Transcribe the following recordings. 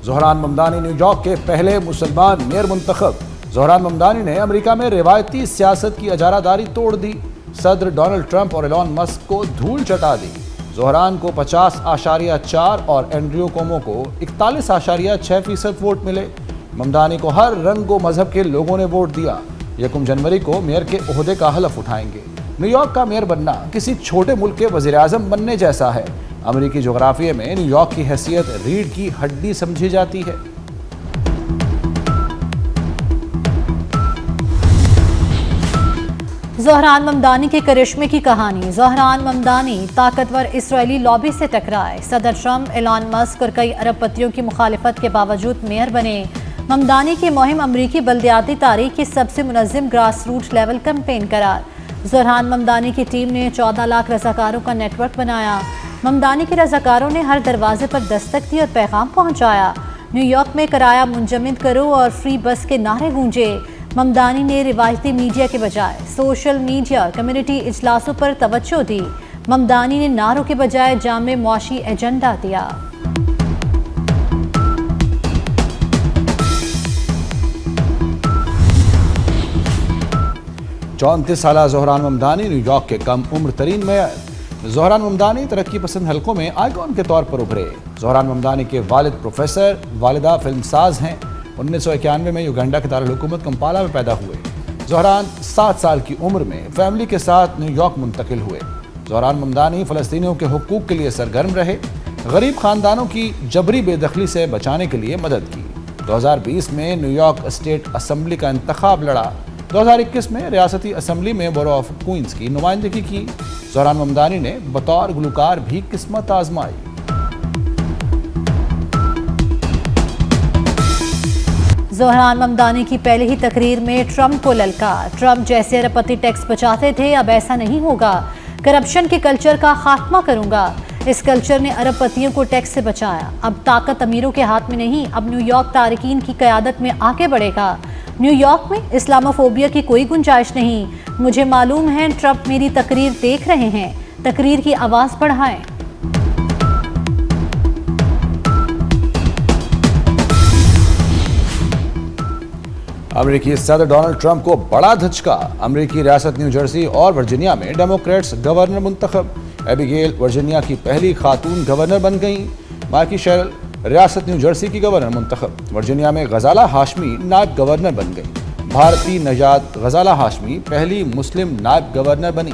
Dhahran Mamdani new York کے پہلے مسلمان میئر منتخب۔ زہران ممدانی نے امریکہ میں روایتی سیاست کی اجارہ داری توڑ دی، صدر ڈونلڈ ٹرمپ اور ایلون مسک کو دھول چٹا دی۔ زہران کو 50.4 اور اینڈریو کومو کو 41.6% ووٹ ملے۔ ممدانی کو ہر رنگ و مذہب کے لوگوں نے ووٹ دیا۔ 1 جنوری کو میئر کے عہدے کا حلف اٹھائیں گے۔ نیو یارک کا میئر بننا کسی چھوٹے ملک کے وزیر اعظم بننے جیسا ہے۔ امریکی جغرافیے میں نیو یارک کی حیثیت ریڑھ کی ہڈی سمجھی جاتی ہے۔ زہران ممدانی کے کرشمے کی کہانی۔ زہران ممدانی طاقتور اسرائیلی لابی سے ٹکرائے، صدر ٹرمپ، ایلون مسک اور کئی ارب پتیوں کی مخالفت کے باوجود میئر بنے۔ ممدانی کی مہم امریکی بلدیاتی تاریخ کی سب سے منظم گراس روٹ لیول کیمپین قرار۔ زہران ممدانی کی ٹیم نے 14 لاکھ رضاکاروں کا نیٹ ورک بنایا۔ ممدانی کے رضاکاروں نے ہر دروازے پر دستک دی اور پیغام پہنچایا۔ نیو یارک میں کرایہ منجمد کرو اور فری بس کے نعرے گونجے۔ ممدانی نے روایتی میڈیا کے بجائے سوشل میڈیا کمیونٹی اجلاسوں پر توجہ دی۔ ممدانی نے نعروں کے بجائے جامع معاشی ایجنڈا دیا۔ چونتیس سالہ زہران ممدانی نیو یارک کے کم عمر ترین میئر۔ زہران ممدانی ترقی پسند حلقوں میں آئیکن کے طور پر ابھرے۔ زہران ممدانی کے والد پروفیسر، والدہ فلم ساز ہیں۔ 1991 میں یوگنڈا کے دارالحکومت کمپالا میں پیدا ہوئے۔ زہران 7 سال کی عمر میں فیملی کے ساتھ نیو یارک منتقل ہوئے۔ زہران ممدانی فلسطینیوں کے حقوق کے لیے سرگرم رہے، غریب خاندانوں کی جبری بے دخلی سے بچانے کے لیے مدد کی۔ 2020 میں نیو یارک اسٹیٹ اسمبلی کا انتخاب لڑا۔ 2021 میں ریاستی اسمبلی میں برو آف کوئنز کی نمائندگی کی۔ زہران ممدانی نے بطور گلوکار بھی قسمت آزمائی۔ زہران ممدانی کی پہلے ہی تقریر میں ٹرمپ کو للکار۔ ٹرمپ جیسے ارب پتی ٹیکس بچاتے تھے، اب ایسا نہیں ہوگا۔ کرپشن کے کلچر کا خاتمہ کروں گا۔ اس کلچر نے ارب پتیوں کو ٹیکس سے بچایا۔ اب طاقت امیروں کے ہاتھ میں نہیں، اب نیو یارک تارکین کی قیادت میں آگے بڑھے گا۔ نیو یارک میں اسلاموفوبیا کی کوئی گنجائش نہیں۔ مجھے معلوم ہے ٹرمپ میری تقریر دیکھ رہے ہیں۔ تقریر کی آواز بڑھائیں۔ امریکی صدر ڈونلڈ ٹرمپ کو بڑا دھچکا۔ امریکی ریاست نیو جرسی اور ورجینیا میں ڈیموکریٹس گورنر منتخب۔ ایبیگیل ورجینیا کی پہلی خاتون گورنر بن گئیں۔ مائیکی شیرل ریاست نیو جرسی کی گورنر منتخب۔ ورجینیا میں غزالہ ہاشمی نائب گورنر بن گئیں۔ بھارتی نژاد غزالہ ہاشمی پہلی مسلم نائب گورنر بنی۔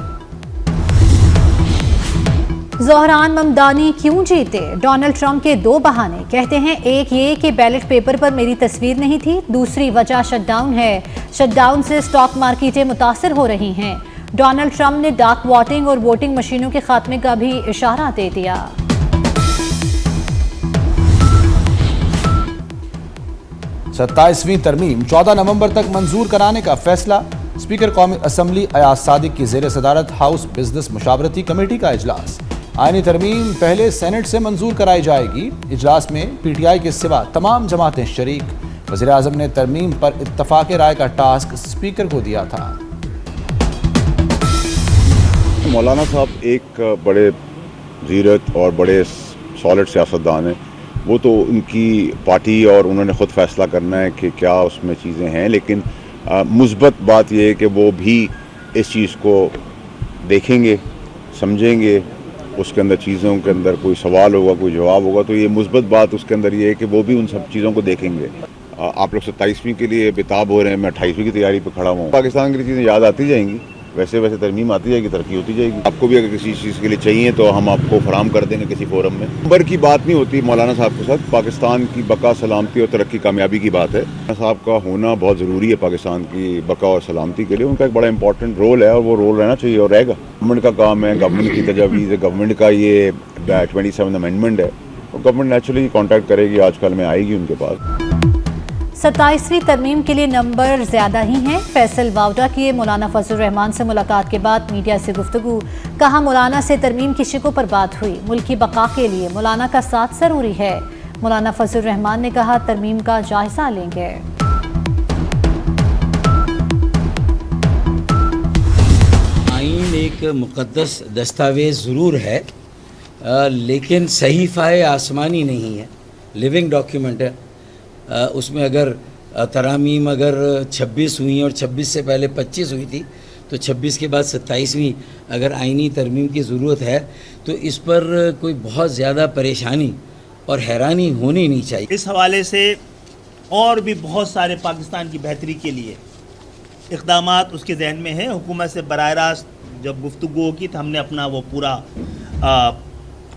زہران ممدانی کیوں جیتے؟ ڈونلڈ ٹرمپ کے 2 بہانے، کہتے ہیں ایک یہ کہ بیلٹ پیپر پر میری تصویر نہیں تھی، دوسری وجہ شٹ ڈاؤن ہے۔ شٹ ڈاؤن سے سٹاک مارکیٹیں متاثر ہو رہی ہیں۔ ڈونلڈ ٹرمپ نے ڈارک ووٹنگ اور ووٹنگ مشینوں کے خاتمے کا بھی اشارہ دے دیا۔ 27ویں ترمیم 14 نومبر تک منظور کرانے کا فیصلہ۔ اسپیکر قومی اسمبلی ایاز صادق کی زیر صدارت ہاؤس بزنس مشاورتی کمیٹی کا اجلاس۔ آئینی ترمیم پہلے سینٹ سے منظور کرائی جائے گی۔ اجلاس میں پی ٹی آئی کے سوا تمام جماعتیں شریک۔ وزیر اعظم نے ترمیم پر اتفاق رائے کا ٹاسک اسپیکر کو دیا تھا۔ مولانا صاحب ایک بڑے زیرت اور بڑے سالڈ سیاستدان ہیں۔ وہ تو ان کی پارٹی اور انہوں نے خود فیصلہ کرنا ہے کہ کیا اس میں چیزیں ہیں، لیکن مثبت بات یہ ہے کہ وہ بھی اس چیز کو دیکھیں گے، سمجھیں گے، اس کے اندر چیزوں کے اندر کوئی سوال ہوگا، کوئی جواب ہوگا، تو یہ مثبت بات اس کے اندر یہ ہے کہ وہ بھی ان سب چیزوں کو دیکھیں گے۔ آپ لوگ 27ویں کے لیے بےتاب ہو رہے ہیں، میں 28ویں کی تیاری پہ کھڑا ہوں۔ پاکستان کے لیے چیزیں یاد آتی جائیں گی، ویسے ترمیم آتی جائے گی، ترقی ہوتی جائے گی۔ آپ کو بھی اگر کسی چیز کے لیے چاہیے تو ہم آپ کو فراہم کر دیں گے کسی فورم میں۔ نمبر کی بات نہیں ہوتی مولانا صاحب کے ساتھ، پاکستان کی بقا، سلامتی اور ترقی، کامیابی کی بات ہے۔ مولانا صاحب کا ہونا بہت ضروری ہے پاکستان کی بقا اور سلامتی کے لیے۔ ان کا ایک بڑا امپورٹنٹ رول ہے اور وہ رول رہنا چاہیے اور رہے گا۔ گورنمنٹ کا کام ہے، گورنمنٹ کی تجاویز ہے، گورنمنٹ کا یہ 27 امینڈمنٹ ہے، اور گورنمنٹ نیچرلی کانٹیکٹ کرے گی، آج کل میں آئے گی ان کے پاس۔ 27ویں ترمیم کے لیے نمبر زیادہ ہی ہیں۔ فیصل واوڈا کی مولانا فضل الرحمان سے ملاقات کے بعد میڈیا سے گفتگو، کہا مولانا سے ترمیم کی شقوں پر بات ہوئی، ملک کی بقا کے لیے مولانا کا ساتھ ضروری ہے۔ مولانا فضل الرحمان نے کہا ترمیم کا جائزہ لیں گے۔ آئین ایک مقدس دستاویز ضرور ہے، لیکن صحیفہ آسمانی نہیں ہے۔ लिविंग डॉक्यूमेंट है। उसमें अगर तरामीम अगर 26 हुई और 26 से पहले 25 हुई थी तो 26 के बाद 27वीं अगर आइनी तरमीम की ज़रूरत है तो इस पर कोई बहुत ज़्यादा परेशानी और हैरानी होनी नहीं चाहिए। इस हवाले से और भी बहुत सारे पाकिस्तान की बेहतरी के लिए इक़दामात उसके जहन में हैं। हुकूमत से बराह रास्त जब गुफ्तगू की तो हमने अपना वो पूरा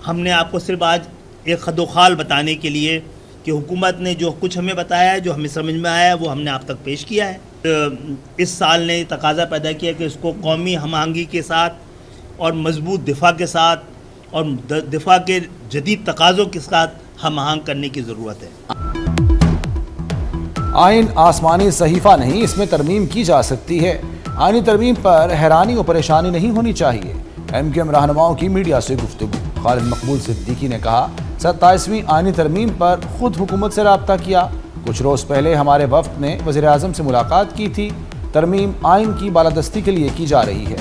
हमने आपको सिर्फ आज एक खदोखाल बताने के लिए कि हुकूमत ने जो कुछ हमें बताया है, जो हमें समझ में आया है, वो हमने आप तक पेश किया है। इस साल ने तकाज़ा पैदा किया कि इसको कौमी हम आहंगी के साथ और मजबूत दिफा के साथ और दिफा के जदीद तकाज़ों के साथ हम आहंग करने की ज़रूरत है। आइन आसमानी सहीफ़ा नहीं, इसमें तरमीम की जा सकती है। आइनी तरमीम पर हैरानी और परेशानी नहीं होनी चाहिए। MQM रहनुमाओं की मीडिया से गुफ्तगू। खालिद मकबूल सिद्दीकी ने कहा 27वीं आइनी तरमीम पर खुद हुकूमत से राब्ता किया। कुछ रोज़ पहले हमारे वफ्द ने वज़ीर आज़म से मुलाकात की थी। तरमीम आइन की बालादस्ती के लिए की जा रही है।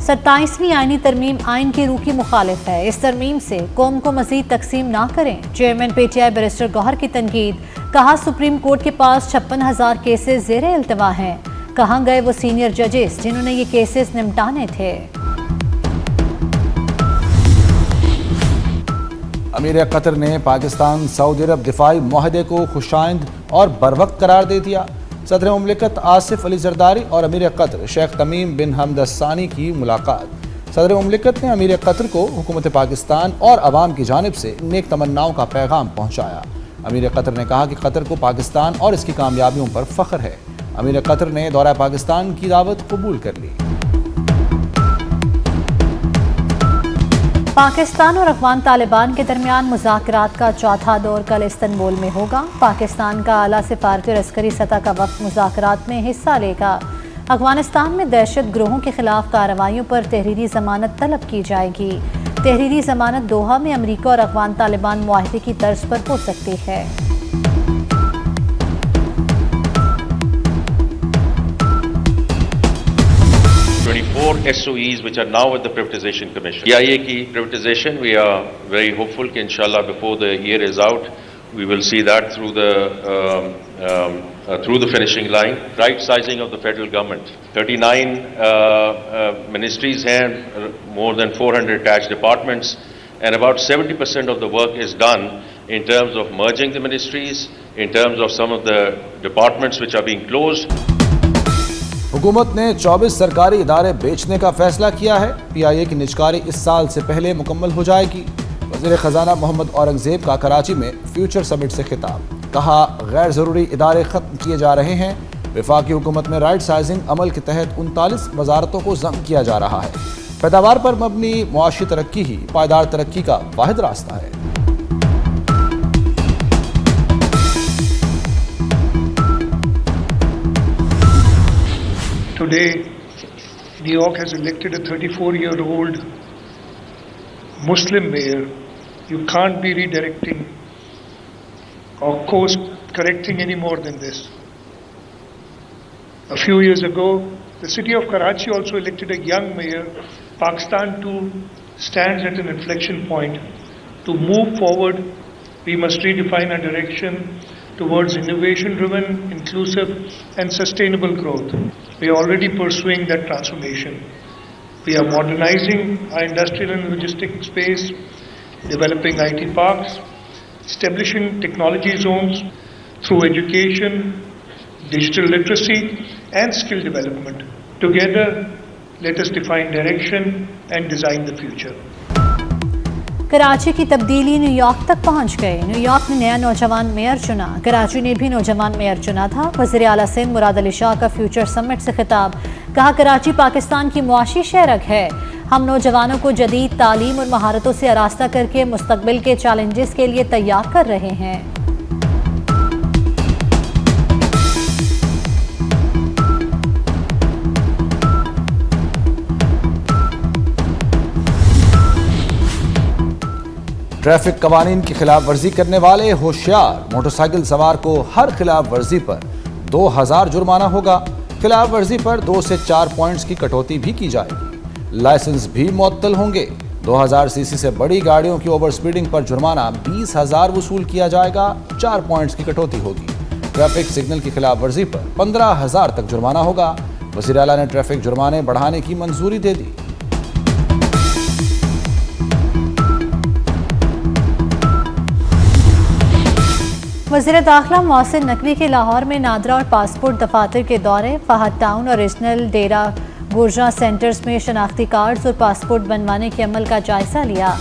सत्ताईसवीं आइनी तरमीम आइन की रूह की मुखालिफ है। इस तरमीम से कौम को मजीद तकसीम ना करें। चेयरमैन PTI बैरिस्टर गौहर की तनकीद। कहा सुप्रीम कोर्ट के पास 56,000 केसेस ज़ेरे इल्तवा हैं। कहाँ गए वो सीनियर जजेस जिन्होंने ये केसेस निपटाने थे। अमीर कतर ने पाकिस्तान सऊदी अरब दिफाई मुआहदे को खुशाइंद और बरवक्त करार दे दिया। सदर मुमलिकत आसिफ अली जरदारी और अमीर कतर शेख तमीम बिन हमद अल-सानी की मुलाकात। सदर मुमलिकत ने अमीर कतर को हुकूमत पाकिस्तान और अवाम की जानिब से नेक तमन्नाओं का पैगाम पहुँचाया। अमीर कतर ने कहा कि कतर को पाकिस्तान और इसकी कामयाबियों पर फ़ख्र है। अमीर कतर ने दौरा पाकिस्तान की दावत कबूल कर ली। पाकिस्तान और अफगान तालिबान के दरमियान मुज़ाकरात का चौथा दौर कल इस्तंबुल में होगा। पाकिस्तान का आला सिफारती और अस्करी सतह का वक्त मुज़ाकरात में हिस्सा लेगा। अफगानिस्तान में दहशत ग्रोहों के खिलाफ कार्रवाइयों पर तहरीरी ज़मानत तलब की जाएगी। तहरीरी ज़मानत दोहा में अमरीका और अफगान तालिबान मुआहदे की तर्ज पर हो सकती है। SOEs which are now at the Privatization Commission. PIA ki privatization, we are very hopeful that inshallah before the year is out, we will see that through the finishing line. Right sizing of the federal government. 39 ministries and more than 400 attached departments, and about 70% of the work is done in terms of merging the ministries, in terms of some of the departments which are being closed. हुकूमत ने 24 सरकारी इदारे बेचने का फैसला किया है। PIA की निजकारी इस साल से पहले मुकम्मल हो जाएगी। वज़ीर ख़जाना मोहम्मद औरंगज़ेब का कराची में फ्यूचर समिट से खिताब। कहा गैर ज़रूरी इदारे ख़त्म किए जा रहे हैं। वफाकी हुकूमत में राइट साइजिंग अमल के तहत 39 वजारतों को ज़म किया जा रहा है। पैदावार पर मबनी मुआशी तरक्की ही पायदार तरक्की का वाहिद रास्ता है। Today, New York has elected a 34-year-old Muslim mayor. You can't be redirecting or course correcting any more than this. A few years ago, the city of Karachi also elected a young mayor. Pakistan too stands at an inflection point. To move forward, we must redefine our direction towards innovation-driven, inclusive and sustainable growth. We are already pursuing that transformation. We are modernizing our industrial and logistic space, developing IT parks, establishing technology zones through education, digital literacy and skill development. Together, let us define direction and design the future. Karachi की तब्दीली New York तक पहुंच गई। New York ने नया नौजवान mayor चुना। कराची ने भी नौजवान मेयर चुना था। वज़ीर आला सिंध मुराद अली शाह का फ्यूचर समिट से खिताब। कहा कराची पाकिस्तान की मुआशी शहरक है। हम नौजवानों को जदीद तालीम और महारतों से आरास्ता करके मुस्तकबिल के चैलेंजेस के लिए तैयार कर रहे हैं। ट्रैफिक कवानीन की खिलाफ वर्जी करने वाले होशियार मोटरसाइकिल सवार को हर खिलाफ वर्जी पर 2000 जुर्माना होगा। खिलाफ वर्जी पर 2 से 4 पॉइंट्स की कटौती भी की जाएगी। लाइसेंस भी मुअत्तल होंगे। 2000 सीसी से बड़ी गाड़ियों की ओवर स्पीडिंग पर जुर्माना 20,000 वसूल किया जाएगा। 4 पॉइंट्स की कटौती होगी। ट्रैफिक सिग्नल की खिलाफ वर्जी पर 15,000 तक जुर्माना होगा। वज़ीर आला ने ट्रैफिक जुर्माने बढ़ाने की मंजूरी दे दी। वज़ीर दाखिला मोहसिन नकवी के लाहौर में नादरा और पासपोर्ट दफातर के दौरे, फहद टाउन और रीजनल डेरा गुर्जा सेंटर्स में शनाख्ती कार्ड्स और पासपोर्ट बनवाने के अमल का जायजा लिया।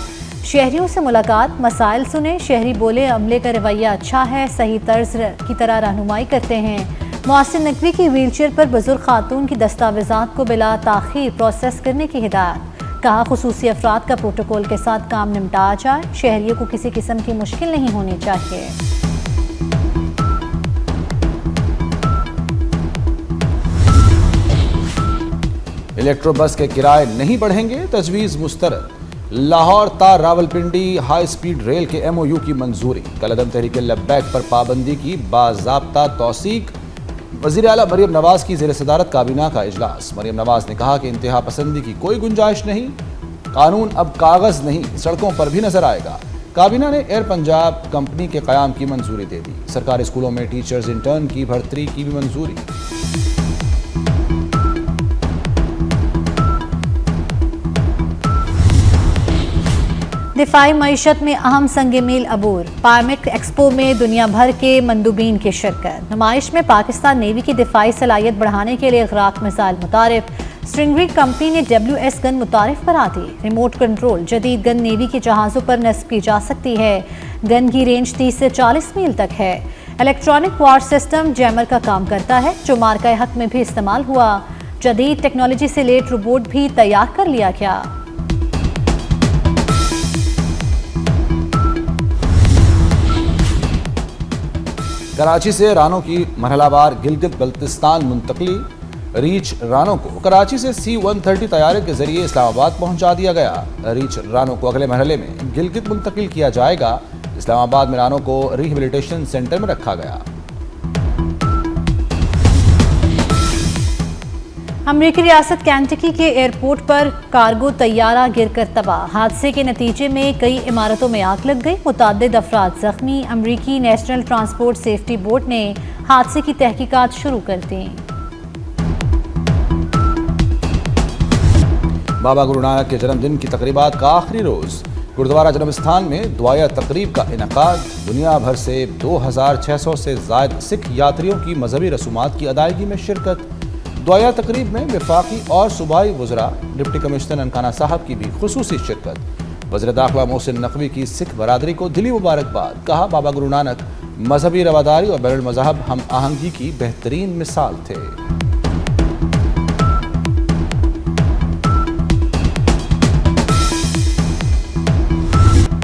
शहरियों से मुलाकात, मसाइल सुने। शहरी बोले अमले का रवैया अच्छा है, सही तर्ज की तरह रहनुमाई करते हैं। मोहसिन नकवी की व्हीलचेयर पर बुजुर्ग खातून की दस्तावेजात को बिला ताखीर प्रोसेस करने की हिदायत। कहा खुसूसी अफराद का प्रोटोकॉल के साथ काम निपटाया जाए। शहरियों को किसी किस्म की मुश्किल नहीं होनी चाहिए। इलेक्ट्रो बस के किराए नहीं बढ़ेंगे, तजवीज़ मुस्तरद। लाहौर ता रावलपिंडी हाई स्पीड रेल के MOU की मंजूरी। कलअदम तहरीक लब्बैक पर पाबंदी की बाज़ाब्ता तौसीक। वज़ीर आला मरियम नवाज़ की ज़ेर सदारत काबीना का इजलास। मरियम नवाज़ ने कहा कि इंतहा पसंदी की कोई गुंजाइश नहीं। कानून अब कागज़ नहीं, सड़कों पर भी नजर आएगा। काबीना ने एयर पंजाब कंपनी के क़याम की मंजूरी दे दी। सरकारी स्कूलों में टीचर्स इंटर्न की भर्ती की भी मंजूरी। दिफाई मईशत में अहम संग मील अबूर। पायमेट एक्सपो में दुनिया भर के मंदूबीन की शिरकत। नुमाइश में पाकिस्तान नेवी की दिफाई सलाहियत बढ़ाने के लिए इग़राक़ मिसाइल मुतारिफ। स्टिंगरे कंपनी ने WS गन मुतारिफ करा दी। रिमोट कंट्रोल जदीद गन नेवी के जहाज़ों पर नस्ब की जा सकती है। गन की रेंज 30 से 40 मील तक है। इलेक्ट्रॉनिक वार सिस्टम जैमर का काम करता है, जो मार्का हक में भी इस्तेमाल हुआ। जदीद टेक्नोलॉजी से लेट रोबोट भी तैयार कर लिया गया। कराची से रानों की मरहलावार गिलगित बल्तिस्तान मुंतकली। रीच रानों को कराची से C-130 तैयारे के जरिए इस्लामाबाद पहुंचा दिया गया। रीच रानों को अगले मरहले में गिलगित मुंतकिल किया जाएगा। इस्लामाबाद में रानों को रिहेबिलिटेशन सेंटर में रखा गया। अमरीकी रियासत कैंटकी के एयरपोर्ट पर कार्गो तैयारा गिरकर तबाह। हादसे के नतीजे में कई इमारतों में आग लग गई। मुतअद्दिद अफराद जख्मी। अमरीकी नेशनल ट्रांसपोर्ट सेफ्टी बोर्ड ने हादसे की तहकीकात शुरू कर दी। बाबा गुरु नानक के जन्मदिन की तकरीबात का आखिरी रोज गुरुद्वारा जन्मस्थान में दुआया तकरीब का इनकाद। दुनिया भर से 2600 से ज़ायद सिख यात्रियों की मजहबी रसूमात की अदायगी में शिरकत। दुआया तकरीब में वफाकी और सूबाई वज़रा, डिप्टी कमिश्नर ननकाना साहब की भी खुसूसी शिरकत। वज़ीर दाखिला मोहसिन नकवी की सिख बरादरी को दिली मुबारकबाद। कहा बाबा गुरु नानक मजहबी रवादारी और बैनुल मज़हब हम आहंगी की बेहतरीन मिसाल थे।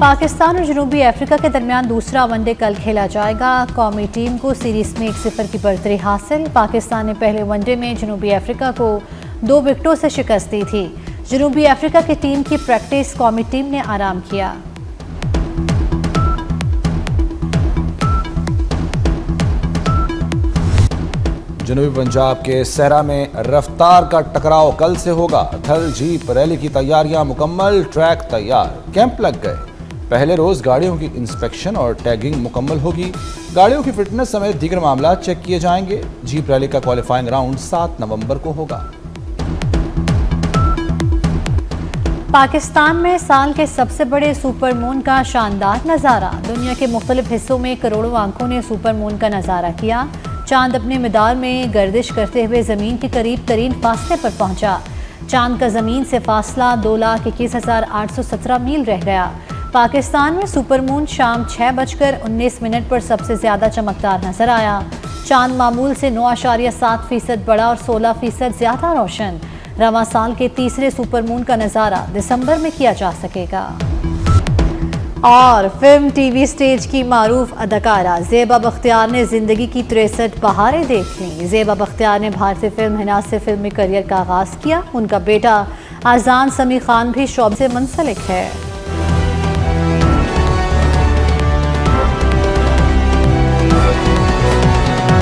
पाकिस्तान और जनूबी अफ्रीका के दरमियान दूसरा वनडे कल खेला जाएगा। कौमी टीम को सीरीज में 1-0 की बढ़तरी हासिल। पाकिस्तान ने पहले वनडे में जनूबी अफ्रीका को 2 विकेटों से शिकस्त दी थी। जनूबी अफ्रीका की टीम की प्रैक्टिस कौमी टीम ने आराम किया। जनूबी पंजाब के सहरा में रफ्तार का टकराव कल से होगा। थल जीप रैली की तैयारियां मुकम्मल, ट्रैक तैयार, कैंप लग गए। पहले रोज गाड़ियों की इंस्पेक्शन और टैगिंग मुकम्मल होगी। गाड़ियों की फिटनेस समेत दीगर मामला चेक किए जाएंगे। जीप रैली का क्वालिफाइंग राउंड 7 नवंबर को होगा। पाकिस्तान में साल के सबसे बड़े सुपर मून का शानदार नज़ारा। दुनिया के मुख्तलिफ हिस्सों में करोड़ों आंखों ने सुपर मून का नज़ारा किया। चांद अपने मिदार में गर्दिश करते हुए ज़मीन के करीब तरीन फासले पर पहुंचा। चांद का ज़मीन से फासला 2,21,817 मील रह गया। पाकिस्तान में सुपर मून शाम 6:19 पर सबसे ज़्यादा चमकदार नजर आया। चांद मामूल से 9.7% बड़ा और 16% ज़्यादा रोशन। रवां साल के तीसरे सुपर मून का नज़ारा दिसंबर में किया जा सकेगा। और फिल्म TV स्टेज की मारूफ अदाकारा ज़ेबा बख्तियार ने ज़िंदगी की 63 बहारें देख लीं। ज़ेबा बख्तियार ने भारतीय फिल्म हिना से फिल्मी करियर का आगाज़ किया। उनका बेटा आज़ान समी खान भी शौबे से मुंसलिक है।